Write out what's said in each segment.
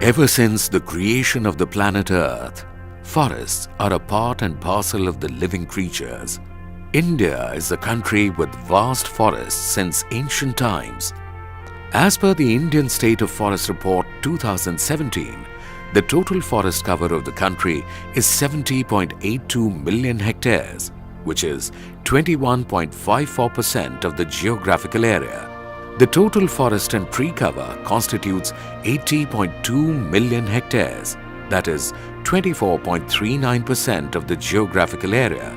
Ever since the creation of the planet Earth, forests are a part and parcel of the living creatures. India is a country with vast forests since ancient times. As per the Indian State of Forest Report 2017, the total forest cover of the country is 70.82 million hectares, which is 21.54% of the geographical area. The total forest and tree cover constitutes 80.2 million hectares, that is 24.39% of the geographical area.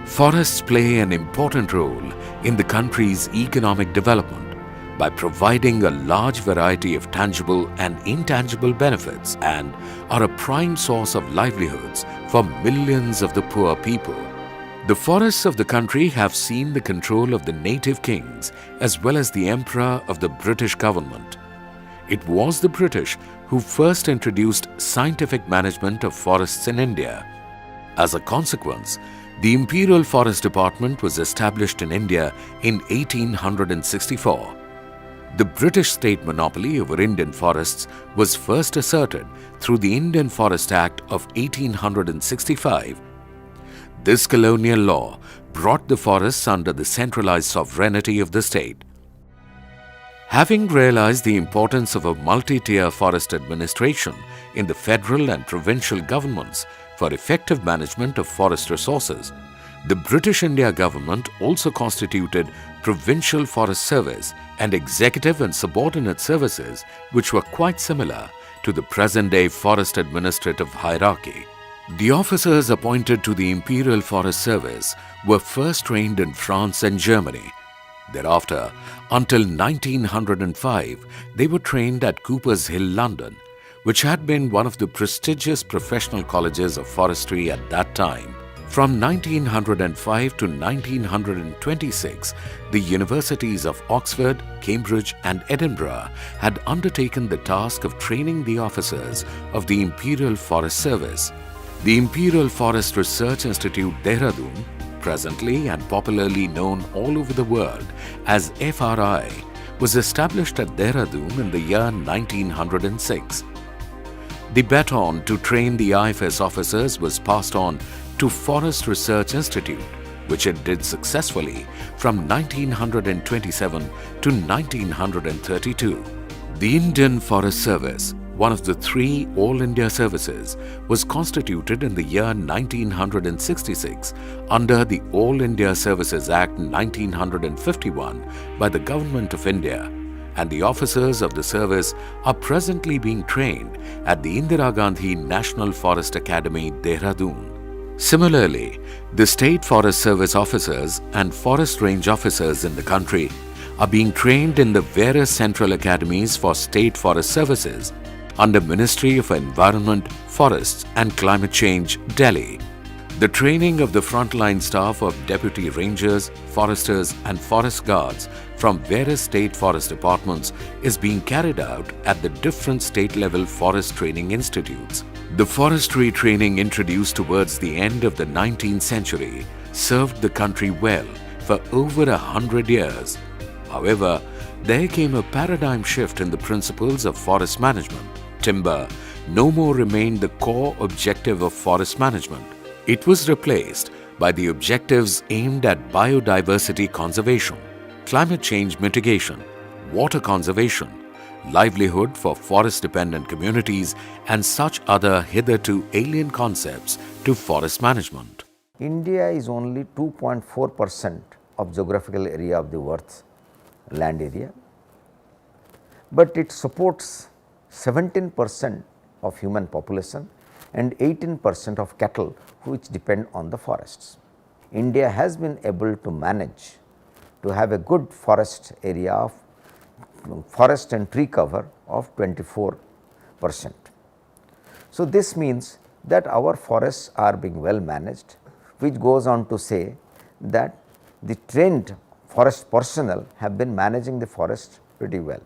Forests play an important role in the country's economic development by providing a large variety of tangible and intangible benefits and are a prime source of livelihoods for millions of the poor people. The forests of the country have seen the control of the native kings as well as the emperor of the British government. It was the British who first introduced scientific management of forests in India. As a consequence, the Imperial Forest Department was established in India in 1864. The British state monopoly over Indian forests was first asserted through the Indian Forest Act of 1865. This colonial law brought the forests under the centralized sovereignty of the state. Having realized the importance of a multi-tier forest administration in the federal and provincial governments for effective management of forest resources, the British India government also constituted Provincial Forest Service and executive and subordinate services which were quite similar to the present-day forest administrative hierarchy. The officers appointed to the Imperial Forest Service were first trained in France and Germany. Thereafter, until 1905, they were trained at Cooper's Hill, London, which had been one of the prestigious professional colleges of forestry at that time. From 1905 to 1926, the universities of Oxford, Cambridge and Edinburgh had undertaken the task of training the officers of the Imperial Forest Service. The Imperial Forest Research Institute, Dehradun, presently and popularly known all over the world as FRI, was established at Dehradun in the year 1906. The baton to train the IFS officers was passed on to Forest Research Institute, which it did successfully from 1927 to 1932. The Indian Forest Service, one of the three All India services, was constituted in the year 1966 under the All India Services Act 1951 by the Government of India, and the officers of the service are presently being trained at the Indira Gandhi National Forest Academy, Dehradun. Similarly, the State Forest Service officers and forest range officers in the country are being trained in the various central academies for state forest services under Ministry of Environment, Forests and Climate Change, Delhi. The training of the frontline staff of deputy rangers, foresters and forest guards from various state forest departments is being carried out at the different state-level forest training institutes. The forestry training introduced towards the end of the 19th century served the country well for over 100 years. However, there came a paradigm shift in the principles of forest management. Timber no more remained the core objective of forest management. It was replaced by the objectives aimed at biodiversity conservation, climate change mitigation, water conservation, livelihood for forest-dependent communities, and such other hitherto alien concepts to forest management. India is only 2.4% of geographical area of the Earth's land area, but it supports 17% of human population and 18% of cattle which depend on the forests. India has been able to manage to have a good forest area of forest and tree cover of 24%. So, this means that our forests are being well managed, which goes on to say that the trained forest personnel have been managing the forest pretty well.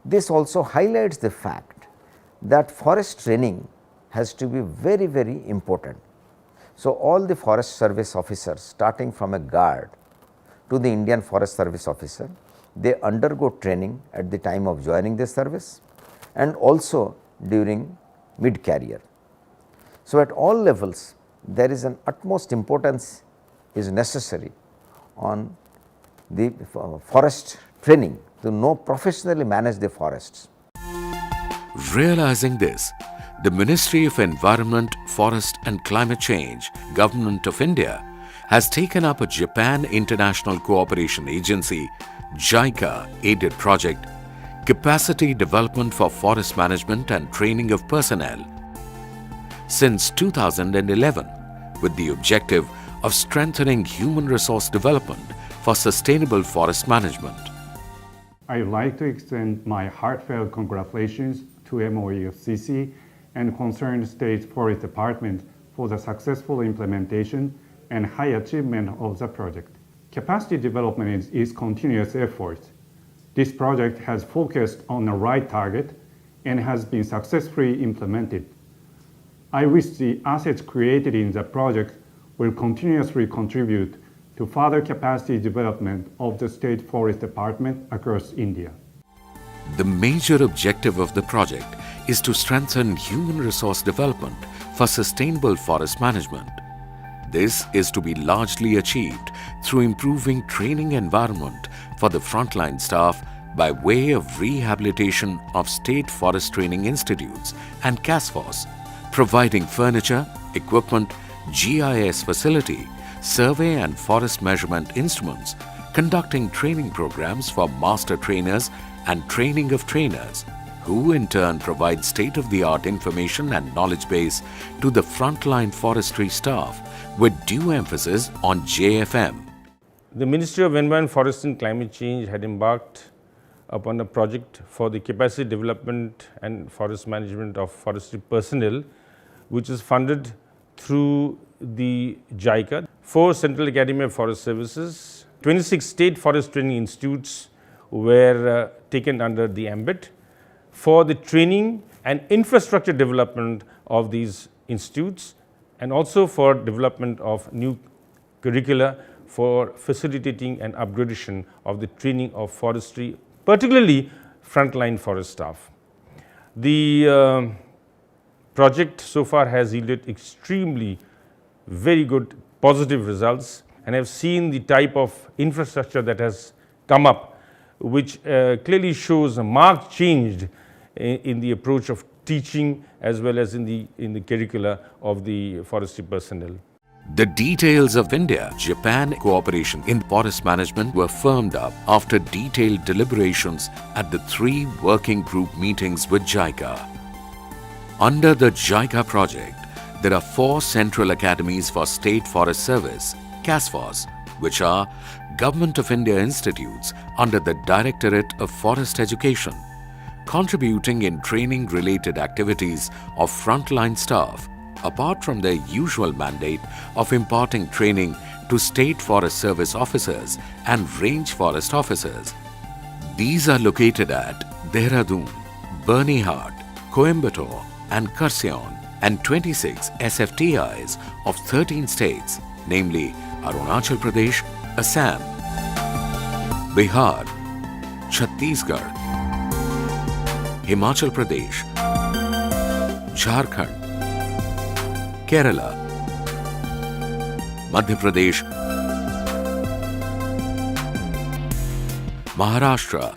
This also highlights the fact that forest training has to be very, very important. So, all the forest service officers, starting from a guard to the Indian Forest Service officer, they undergo training at the time of joining the service, and also during mid career. So, at all levels there is an utmost importance is necessary on the forest training to know professionally manage the forests. Realizing this, the Ministry of Environment, Forest and Climate Change, Government of India, has taken up a Japan International Cooperation Agency JICA aided project, Capacity Development for Forest Management and Training of Personnel, since 2011, with the objective of strengthening human resource development for sustainable forest management. I would like to extend my heartfelt congratulations to MOEFCC and concerned State Forest Department for the successful implementation and high achievement of the project. Capacity development is continuous effort. This project has focused on the right target and has been successfully implemented. I wish the assets created in the project will continuously contribute to further capacity development of the State Forest Department across India. The major objective of the project is to strengthen human resource development for sustainable forest management. This is to be largely achieved through improving training environment for the frontline staff by way of rehabilitation of state forest training institutes and CASFOS, providing furniture, equipment, GIS facility, survey and forest measurement instruments, conducting training programs for master trainers and training of trainers, who in turn provide state-of-the-art information and knowledge base to the frontline forestry staff with due emphasis on JFM. The Ministry of Environment, Forest and Climate Change had embarked upon a project for the capacity development and forest management of forestry personnel, which is funded through the JICA. 4 Central Academy of Forest Services, 26 state forest training institutes were taken under the ambit for the training and infrastructure development of these institutes, and also for development of new curricula for facilitating and upgradation of the training of forestry, particularly frontline forest staff. The project so far has yielded extremely very good positive results, and I've seen the type of infrastructure that has come up, which clearly shows a marked change in the approach of teaching as well as in the curricula of the forestry personnel. The details of India-Japan cooperation in forest management were firmed up after detailed deliberations at the 3 working group meetings with JICA. Under the JICA project, there are 4 Central Academies for State Forest Service, CASFOS, which are Government of India institutes under the Directorate of Forest Education, contributing in training-related activities of frontline staff, apart from their usual mandate of imparting training to State Forest Service officers and Range Forest officers. These are located at Dehradun, Birnihart, Coimbatore and Kurseong, and 26 SFTIs of 13 states, namely Arunachal Pradesh, Assam, Bihar, Chhattisgarh, Himachal Pradesh, Jharkhand, Kerala, Madhya Pradesh, Maharashtra,